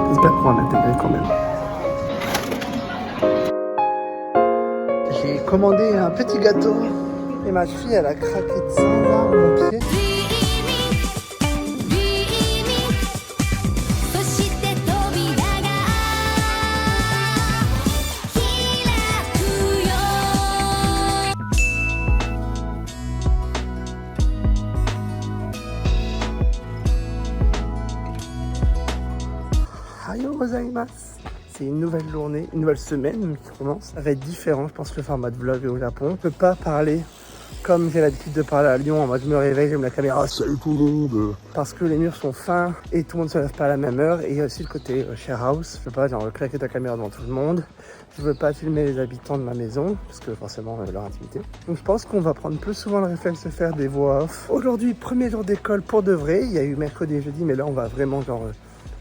J'espère qu'on va l'intégrer quand même. J'ai commandé un petit gâteau et ma fille elle a craqué de ça là, mon pied. Ohayou gozaimasu. C'est une nouvelle journée, une nouvelle semaine qui commence. Ça va être différent, je pense que le format de vlog au Japon. Je peux pas parler comme j'ai l'habitude de parler à Lyon. Moi je me réveille, j'aime la caméra, salut tout le monde. Parce que les murs sont fins et tout le monde se lève pas à la même heure. Et il y a aussi le côté share house. Je veux pas genre claquer ta caméra devant tout le monde. Je veux pas filmer les habitants de ma maison, parce que forcément leur intimité. Donc je pense qu'on va prendre plus souvent le réflexe de faire des voix off. Aujourd'hui, premier jour d'école pour de vrai. Il y a eu mercredi et jeudi, mais là on va vraiment genre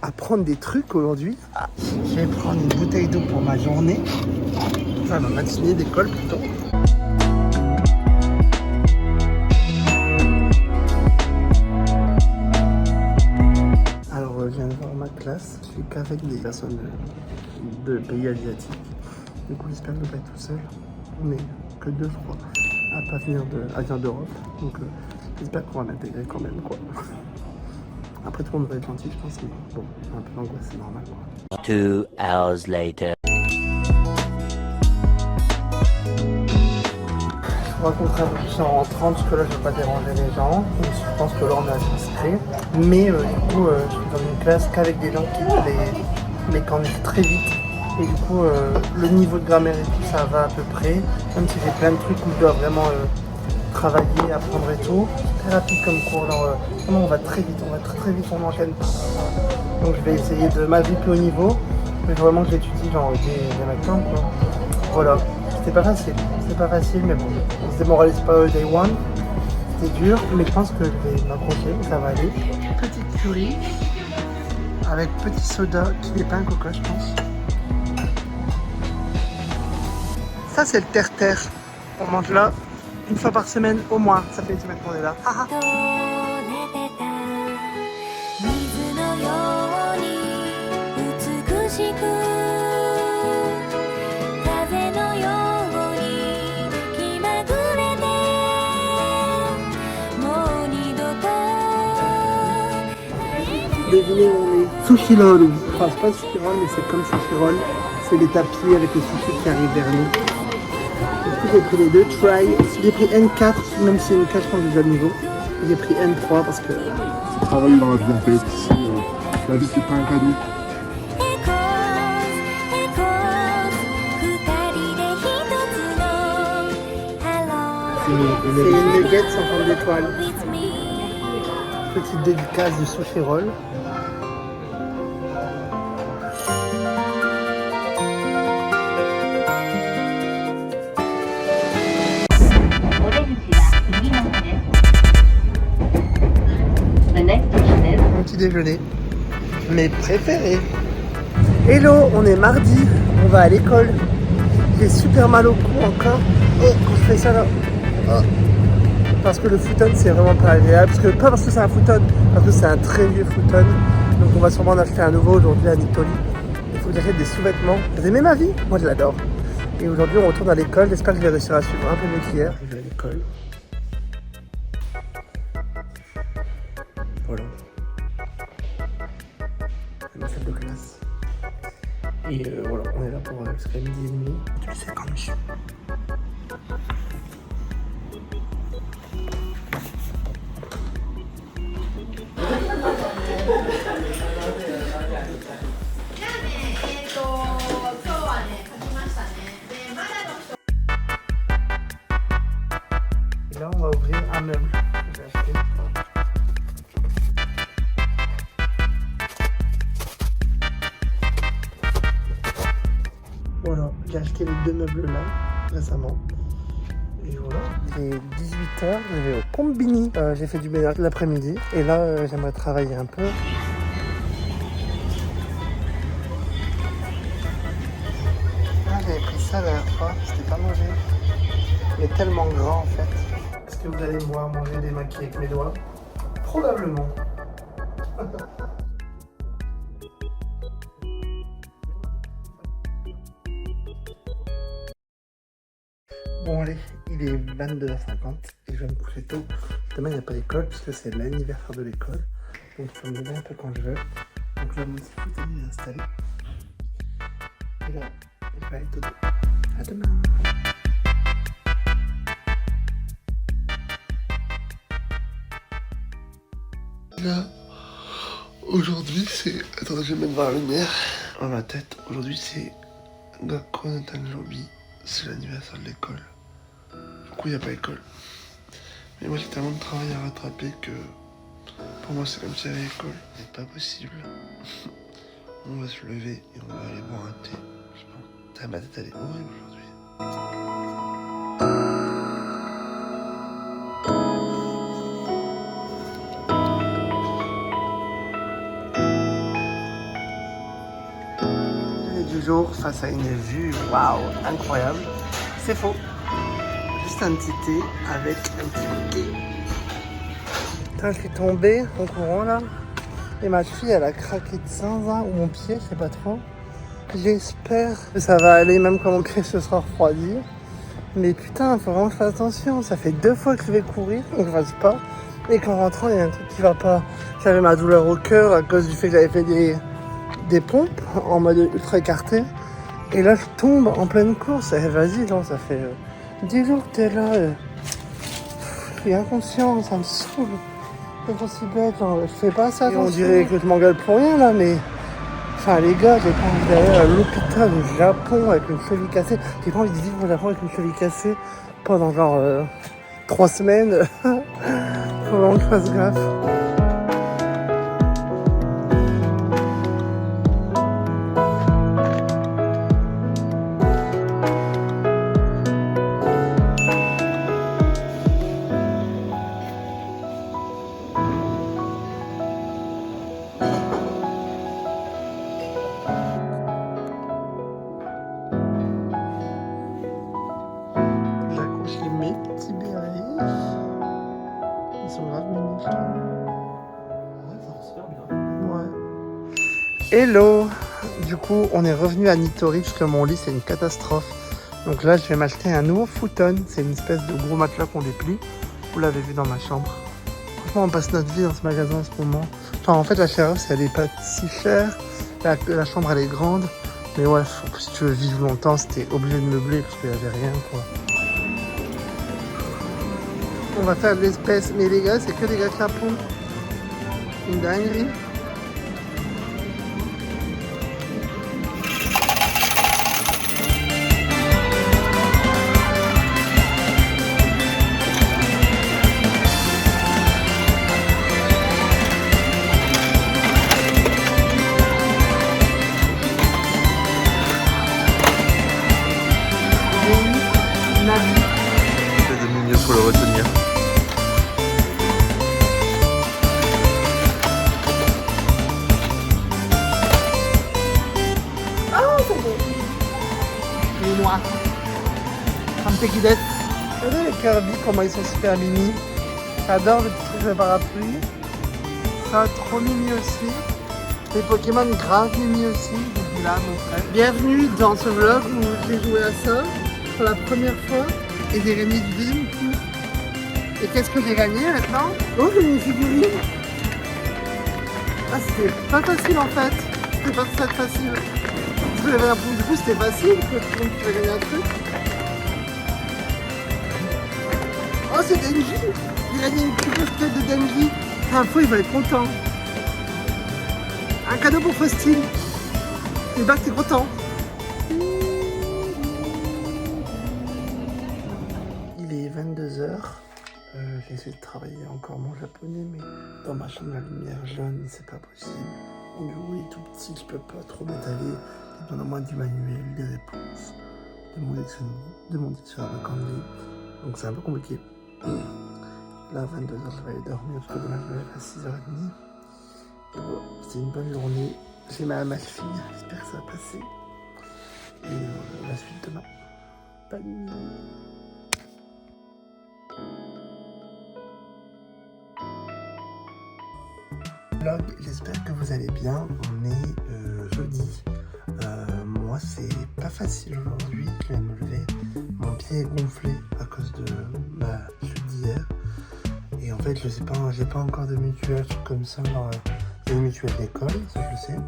apprendre des trucs aujourd'hui. Ah, je vais prendre une bouteille d'eau pour ma journée. Enfin ma matinée d'école plutôt. Alors je viens de voir ma classe. Je suis qu'avec des personnes de pays asiatiques. Du coup j'espère que je ne vais pas être tout seul. On est que deux je crois à pas venir d'Europe. Donc j'espère qu'on va l'intégrer quand même quoi. Après tout le monde va être gentil je pense, mais bon, un peu d'angoisse c'est normal quoi. 2 hours later. Je raconterai un peu plus en rentrant parce que là je ne veux pas déranger les gens. Et je pense que là on est assez discret. Mais du coup je suis dans une classe qu'avec des gens qui les cornigent très vite. Et du coup le niveau de grammaire et tout ça va à peu près. Même si j'ai plein de trucs où je dois vraiment travailler, apprendre et tout. C'est très rapide comme cours. Genre, vraiment on va très vite, on enchaîne. Donc je vais essayer de m'agripper au niveau. Mais vraiment que j'étudie genre dès maintenant quoi. Voilà. C'est pas facile, mais bon, on se démoralise pas au day one. C'était dur, mais je pense que je vais m'accrocher, ça va aller. Petite curry avec petit soda qui n'est pas un coca, je pense. Ça, c'est le terre-terre. On mange là une fois par semaine au moins. Ça fait une semaine qu'on est là. Devinez où on est. Sushi roll. Enfin, c'est pas sushi roll, mais c'est comme sushi roll. C'est les tapis avec le sushi qui arrive vers nous. Du coup, j'ai pris les deux. Try. J'ai pris N4, même si N4, je pense déjà de niveau. J'ai pris N3 parce que. Travailler dans la vie en fait. La vie, c'est pas un cadeau. C'est une nuggets en forme d'étoile. Petite dédicace de sushi roll. Mon petit déjeuner, mes préférés. Hello, on est mardi, on va à l'école. J'ai super mal au cou encore. Oh, quand je fais ça là. Oh. Parce que le futon c'est vraiment pas agréable. Pas parce que c'est un futon, parce que c'est un très vieux futon. Donc on va sûrement en acheter un nouveau aujourd'hui à Nittoli. Il faut que j'achète des sous-vêtements. Vous aimez ma vie? Moi je l'adore. Et aujourd'hui on retourne à l'école. J'espère que je vais réussir à suivre un peu mieux qu'hier. Je vais à l'école. Voilà. Ma salle de classe. Et voilà, on est là pour jusqu'à 12h30. Tu le sais quand je suis. Et là, on va ouvrir un meuble que j'ai acheté. Voilà, j'ai acheté les deux meubles là récemment. Et voilà, il est 18h, je vais au Combini. J'ai fait du ménage l'après-midi et là j'aimerais travailler un peu. Ah, j'avais pris ça la dernière fois, c'était pas mauvais. Mais tellement grand en fait. Est-ce que vous allez me voir manger des maquis avec mes doigts? Probablement. Bon allez, il est 22h50 et je vais me coucher tôt. Demain il n'y a pas d'école puisque c'est l'anniversaire de l'école. Donc je peux me lever un peu quand je veux. Donc là mon petit fauteuil est installé. Et là, je vais aller dodo. À demain. Là, aujourd'hui c'est... Attends, je vais mettre voir la lumière dans ma tête. Aujourd'hui c'est Gakko Natanjobi. C'est l'anniversaire de l'école. Du coup, il n'y a pas école. Mais moi, j'ai tellement de travail à rattraper que pour moi, c'est comme si il y avait école. C'est pas possible. On va se lever et on va aller boire un thé. Je pense. Ma tête, elle est horrible aujourd'hui. Du jour face à une vue, waouh, incroyable. C'est faux. Juste un petit thé avec un petit bouquet. Putain, je suis tombée en courant là. Et ma fille, elle a craqué de sang, ou mon pied, je sais pas trop. J'espère que ça va aller, même quand mon pied se sera refroidi. Mais putain, faut vraiment que je fasse attention. Ça fait 2 fois que je vais courir, donc je fasse pas. Et qu'en rentrant, il y a un truc qui va pas. J'avais ma douleur au cœur à cause du fait que j'avais fait des pompes en mode ultra écarté. Et là, je tombe en pleine course. Et vas-y, non, ça fait 10 jours que t'es là. Je suis inconscient, ça me saoule. C'est pas si bête, genre, je fais pas ça. Et on dirait que je m'engueule pour rien là, mais. Enfin, les gars, j'ai pas envie d'aller à l'hôpital au Japon avec une cheville cassée. J'ai pas envie de vivre au Japon avec une cheville cassée pendant genre 3 semaines. Faut vraiment que je fasse gaffe. J'accroche mes petits bérets. Ils sont grave mignons. Ouais, ça rend super bien. Ouais. Hello. Du coup, on est revenu à Nitori parce que mon lit c'est une catastrophe. Donc là, je vais m'acheter un nouveau futon. C'est une espèce de gros matelas qu'on déplie. Vous l'avez vu dans ma chambre. Franchement, on passe notre vie dans ce magasin en ce moment. Enfin, en fait, la chaleur, elle est pas si chère. La chambre, elle est grande. Mais ouais, si tu veux vivre longtemps, c'était obligé de meubler parce qu'il n'y avait rien, quoi. On va faire de l'espèce. Mais les gars, c'est que des gars clapons. Une dinguerie. C'est devenu mieux pour le retenir. Oh, c'est beau. Il est noir. Un petit guidette. Regardez les Kirby, comment ils sont super mimi. J'adore le petit truc de parapluie. Ça, trop mimi aussi. Les Pokémon grave mimi aussi. Donc là, mon frère. Bienvenue dans ce vlog où j'ai joué à ça pour la première fois. Et j'ai gagné du deuxième coup. Et qu'est-ce que j'ai gagné maintenant? Oh, j'ai une figurine. Ah, c'était pas facile en fait. C'était pas très facile. Parce que j'avais l'impression que du coup c'était facile que tu pouvais gagner un truc. Oh, c'est Denji. J'ai gagné une petite tête de Denji. Enfin, Faux, il va être content. Un cadeau pour Faustine. J'espère que t'es content. Il est 22h. J'essaie de travailler encore mon japonais, mais dans ma chambre, la lumière jaune, c'est pas possible. Mon bureau est tout petit, je peux pas trop m'étaler. J'ai besoin au moins du manuel, des réponses, de mon dictionnaire de kanji. Donc c'est un peu compliqué. Là, à 22h, je vais aller dormir parce que demain, je me lève à 6h30. Et bon, c'était une bonne journée. J'ai mal à ma fille, j'espère que ça va passer. Et la suite demain. Bonne nuit. Vlog, j'espère que vous allez bien. On est jeudi. Moi, c'est pas facile aujourd'hui. Je vais me lever. Mon pied est gonflé à cause de ma chute d'hier. Et en fait, je sais pas, j'ai pas encore de mutuelle, truc comme ça. Alors, il y a une mutuelle d'école, ça je le sais.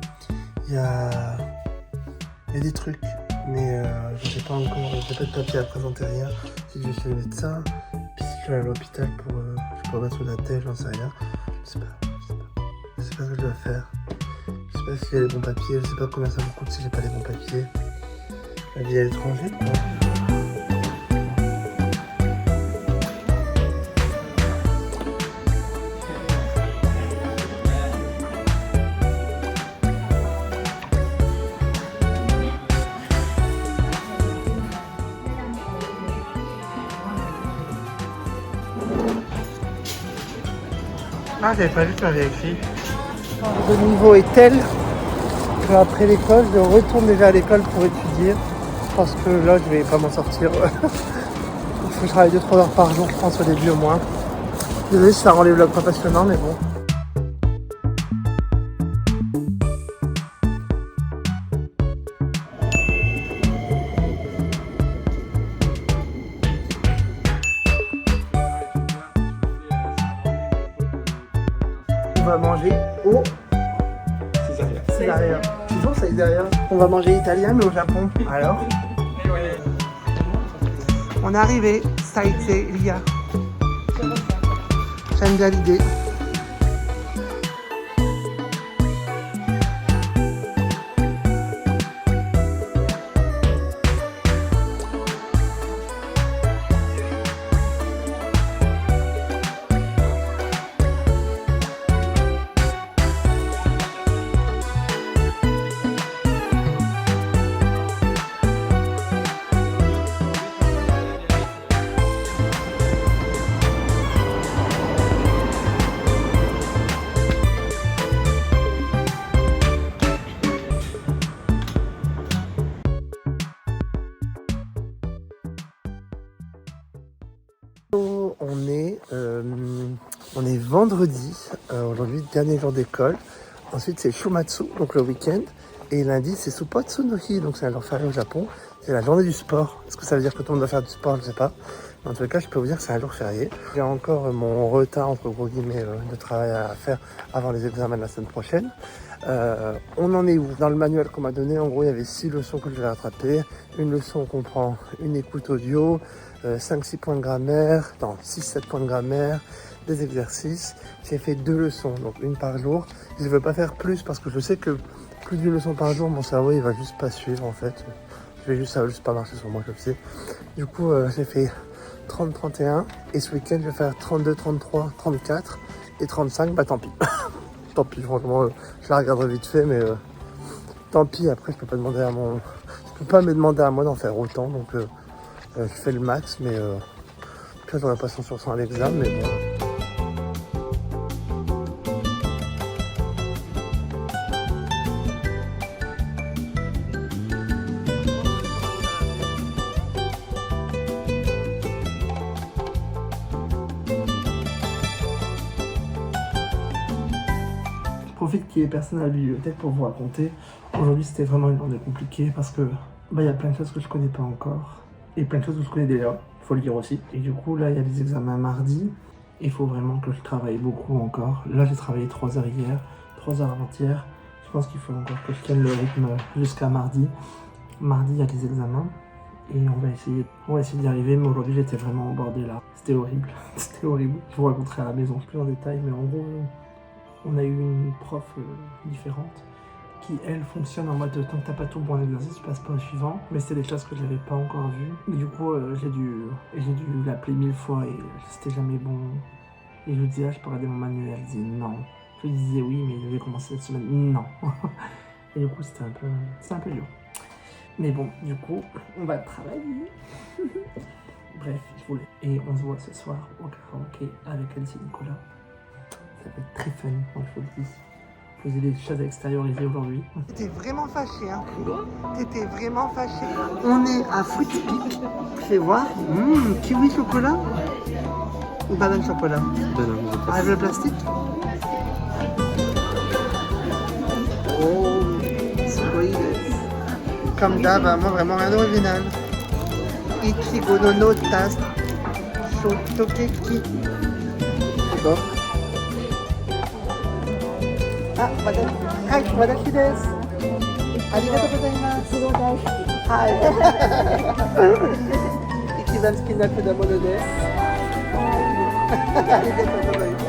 Il y a des trucs, mais je sais pas encore, j'ai pas de papier à présenter, rien. Si je vais chez le médecin, puis si je vais à l'hôpital pour je peux mettre sous la tête, j'en sais rien. Je sais pas ce que je dois faire. Je sais pas si j'ai les bons papiers, je sais pas combien ça me coûte si j'ai pas les bons papiers. La vie à l'étranger, quoi. Ah, j'avais pas vu que tu m'avais écrit. Le niveau est tel qu'après l'école, je retourne déjà à l'école pour étudier. Parce que là, je vais pas m'en sortir. Il faut que je travaille 2-3 heures par jour, je pense, au début au moins. Désolé si ça rend les vlogs pas passionnants, mais bon. On va manger au Césaria. Toujours Césaria. On va manger italien mais au Japon. Alors on est arrivé, ça a été Lia. J'aime bien l'idée. On est vendredi, aujourd'hui dernier jour d'école, ensuite c'est Shumatsu, donc le week-end, et lundi c'est Suppotsu no Hi, donc c'est un jour férié au Japon, c'est la journée du sport. Est-ce que ça veut dire que tout le monde doit faire du sport? Je sais pas, mais en tout cas je peux vous dire que c'est un jour férié. J'ai encore mon retard entre gros guillemets de travail à faire avant les examens de la semaine prochaine. On en est où? Dans le manuel qu'on m'a donné, en gros il y avait 6 leçons que je vais rattraper. Une leçon comprend une écoute audio, 5-6 points de grammaire, non 6-7 points de grammaire, des exercices. J'ai fait 2 leçons, donc une par jour. Je ne veux pas faire plus parce que je sais que plus d'une leçon par jour, mon cerveau il va juste pas suivre en fait. Ça va juste pas marcher sur moi, je le sais. Du coup j'ai fait 30-31 et ce week-end je vais faire 32, 33, 34 et 35, bah tant pis. Tant pis, franchement, je la regarderai vite fait, mais tant pis. Après, je peux pas me demander à moi d'en faire autant, donc je fais le max, mais puis j'aurai pas 100 sur 100 à l'examen, mais bon. Je profite qu'il y ait personne à la bibliothèque pour vous raconter. Aujourd'hui, c'était vraiment une journée compliquée parce que il y a plein de choses que je connais pas encore et plein de choses que je connais déjà, il faut le dire aussi. Et du coup, là, il y a des examens mardi. Il faut vraiment que je travaille beaucoup encore. Là, j'ai travaillé 3 heures hier, 3 heures avant-hier. Je pense qu'il faut encore que je tienne le rythme jusqu'à mardi. Mardi, il y a des examens et on va essayer d'y arriver. Mais aujourd'hui, j'étais vraiment embordé là. C'était horrible. C'était horrible. Je vous raconterai à la maison plus en détail, mais en gros, on a eu une prof différente qui, elle, fonctionne en mode tant que t'as pas tout bon exercice, tu passes pas au suivant. Mais c'était des choses que je n'avais pas encore vues. Et du coup, j'ai dû l'appeler 1000 fois et c'était jamais bon. Et je lui disais, je peux regarder mon manuel. Elle disait non. Je lui disais oui, mais je vais commencer cette semaine. Non. Et du coup, c'était un peu dur. Mais bon, du coup, on va travailler. Bref, je voulais. Et on se voit ce soir au karaoké avec Alice et Nicolas. Ça va être très fun, moi je vous le dis. Je faisais des choses à extérioriser aujourd'hui. T'étais vraiment fâché, hein? T'étais vraiment fâché. On est à Fruitspeak. Fais voir. Kiwi chocolat ou banane chocolat? Avec le plastique. Oh, sweet. Comme d'hab, moi vraiment rien d'original. Ichigo no no tas shotokeki. C'est bon. Ah, wadashi desu. Arigatou gozaimasu. Hai. Ichiban suki na kudamono desu. Arigatou gozaimasu.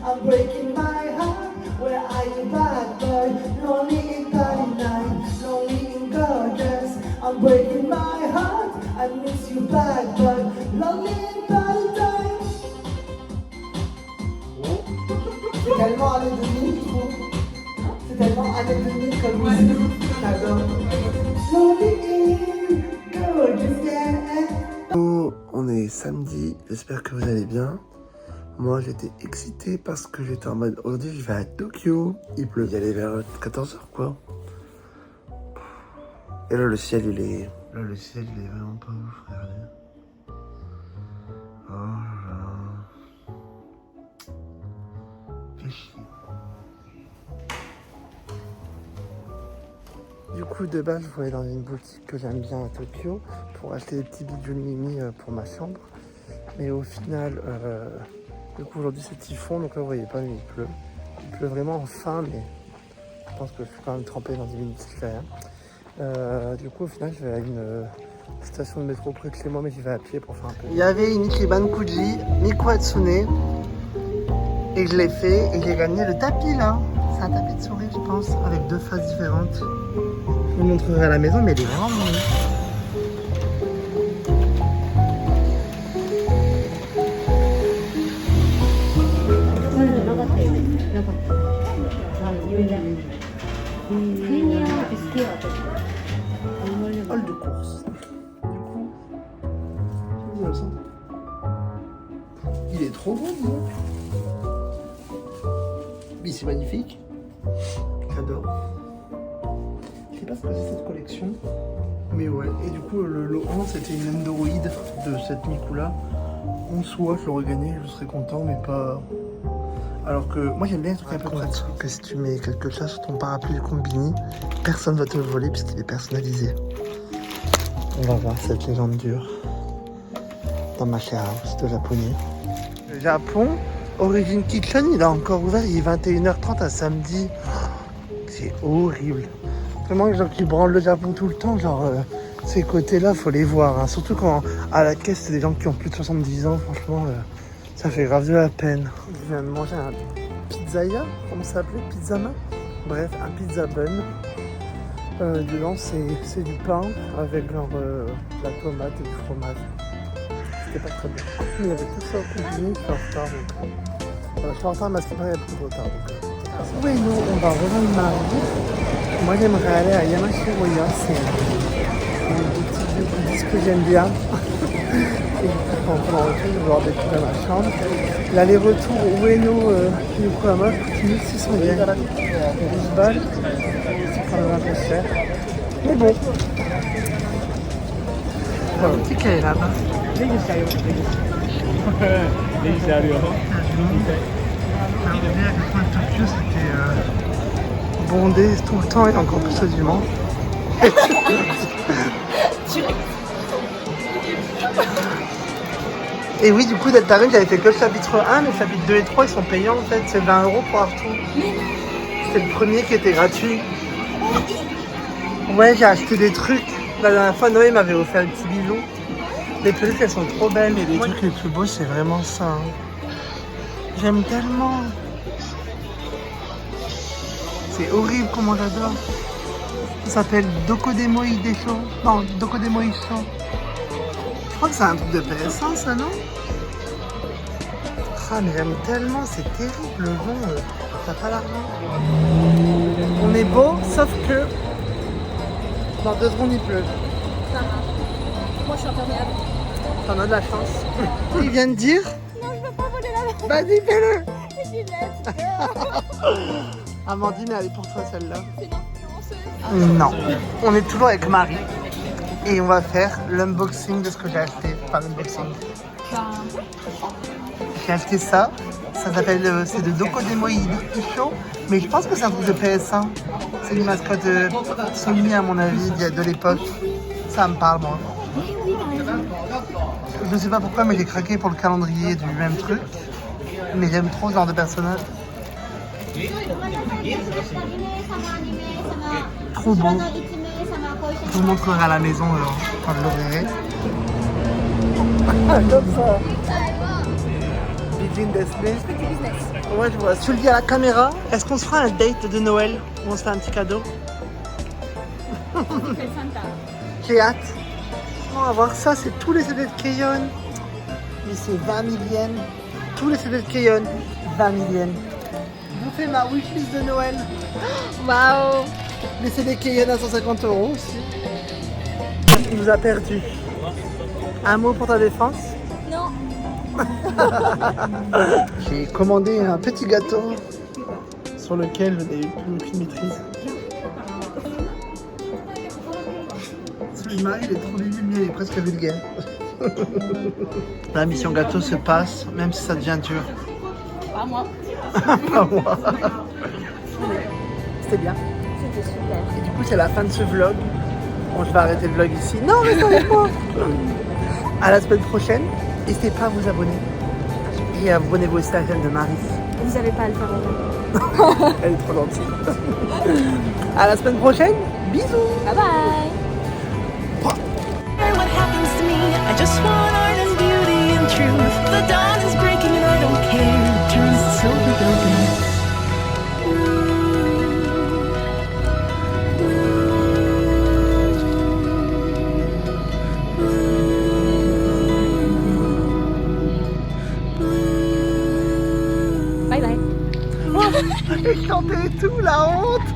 I'm breaking my heart. Where are you, bad boy? Lonely in 39, lonely in gorgeous. I'm breaking my heart. I miss you, bad boy. Lonely in 39. C'est tellement Année 2000, je trouve. C'est tellement Année 2000 comme musique. J'adore. Lonely in gorgeous, yeah. On est samedi, j'espère que vous allez bien. Moi j'étais excité parce que j'étais en mode aujourd'hui je vais à Tokyo. Il pleut, il allait vers 14h quoi. Et là le ciel il est vraiment pas ouf, regardez. Oh là là. Fais chier. Du coup de base je voulais aller dans une boutique que j'aime bien à Tokyo pour acheter des petits bijoux de Mimi pour ma chambre. Mais au final, du coup aujourd'hui c'est typhon, donc là vous voyez pas mais il pleut. Il pleut vraiment enfin, mais je pense que je suis quand même trempé dans 10 minutes si je fais rien. Du coup au final je vais à une station de métro près de chez moi, mais j'y vais à pied pour faire un peu. Il y avait une Ichiban Kuji, Miku Hatsune, et je l'ai fait et j'ai gagné le tapis là. C'est un tapis de souris je pense, avec deux faces différentes. Je vous montrerai à la maison, mais il est vraiment mignon. Hall de course. Du coup, il est trop beau, dis donc. Mais c'est magnifique. J'adore. Je sais pas ce que c'est cette collection. Mais ouais. Et du coup, le 11, c'était une Android de cette Miku-là. En soi, je l'aurais gagné, je serais content, mais pas... Alors que moi j'aime bien les trucs un peu pratiques. Que si tu mets quelque chose sur ton parapluie Combini, personne ne va te le voler puisqu'il est personnalisé. On va voir cette légende dure dans ma share house de japonais. Le Japon, Origin Kitchen, il a encore ouvert, il est 21h30 à samedi. C'est horrible. Vraiment les gens qui branlent le Japon tout le temps, genre ces côtés-là, faut les voir. Hein. Surtout quand à la caisse, c'est des gens qui ont plus de 70 ans, franchement. Ça fait grave de la peine. Je viens de manger un pizzaya, comment ça s'appelait, pizzama. Bref, un pizza bun. Dedans, c'est du pain avec genre de la tomate et du fromage. C'était pas très bien. Il y avait tout ça au cuisine, je suis en retard. Donc, je suis en retard, mais c'est pas il y a plus de retard. Oui, nous, on va rejoindre Marie. Moi, j'aimerais aller à Yamashiroya. C'est une boutique de goodies que j'aime bien. Et quand on retourne, je vais voir des trucs dans ma chambre. L'aller-retour Ueno Yokohama coûte 1600 yens. 12 balles. C'est quand même un peu cher. Mais bon. La boutique elle est là-bas. J'ai bien à quel point Tokyo c'était bondé tout le temps et encore plus ce dimanche. Et oui, du coup, Deltarune, j'avais fait que le chapitre 1, mais le chapitre 2 et 3, ils sont payants en fait. C'est 20 € pour avoir tout. C'est le premier qui était gratuit. Ouais, j'ai acheté des trucs. La dernière fois, Noé m'avait offert un petit bijou. Les peluches, elles sont trop belles. Et les trucs les plus beaux, c'est vraiment ça. Hein. J'aime tellement. C'est horrible comment j'adore. Ça s'appelle Dokodemoi Desho. Non, Dokodemoi Show. Je crois que c'est un truc de PS1 ça, non? Ah mais j'aime tellement, c'est terrible le vent, t'as pas l'argent. On est beau, sauf que dans 2 secondes il pleut. Ça va. Moi, je suis imperméable. T'en as de la chance. Il vient de dire. Non, je veux pas voler la Vas-y, fais-le. lettre. Amandine, elle est pour toi celle-là. C'est une influenceuse. Non. On est toujours avec Marie. Et on va faire l'unboxing de ce que j'ai acheté. Enfin, l'unboxing. J'ai acheté ça. Ça s'appelle, c'est de Dokodemoi Isho. Mais je pense que c'est un truc de PS1. C'est une mascotte Sony à mon avis de l'époque. Ça me parle moi. Je ne sais pas pourquoi mais j'ai craqué pour le calendrier du même truc. Mais j'aime trop ce genre de personnage. Trop beau. Je vous montrerai à la maison quand je l'ouvrirai. Comme ça. Begin Disney. Ouais, je vois. Si tu le dis à la caméra, est-ce qu'on se fera un date de Noël où on se fait un petit cadeau? J'ai hâte. On va voir ça, c'est tous les CD de Keyon. Mais c'est 20 000 yens. Tous les CD de Keyon, 20 000 yens. Je vous fais ma wishlist de Noël. Waouh. Les CD Keyon à 150 € aussi. Il nous a perdu. Un mot pour ta défense? Non. J'ai commandé un petit gâteau sur lequel je n'ai eu plus aucune maîtrise. Celui-là, il est trop nul, il est presque vulgaire. La mission gâteau se passe, même si ça devient dur. Pas moi. Pas moi. C'était bien. C'était super. Et du coup, c'est la fin de ce vlog. Bon, je vais arrêter le vlog ici. Non, mais ça va pas. À la semaine prochaine. N'hésitez pas à vous abonner. Et abonnez-vous aussi à la chaîne de Marie. Vous n'avez pas à le faire avant. Elle est trop gentille. À la semaine prochaine. Bisous. Bye bye. What happens to me? I just want art and beauty and truth. The dawn is breaking and I don't care. It turns to silver building. Bye bye. J'ai chanté et tout, la honte.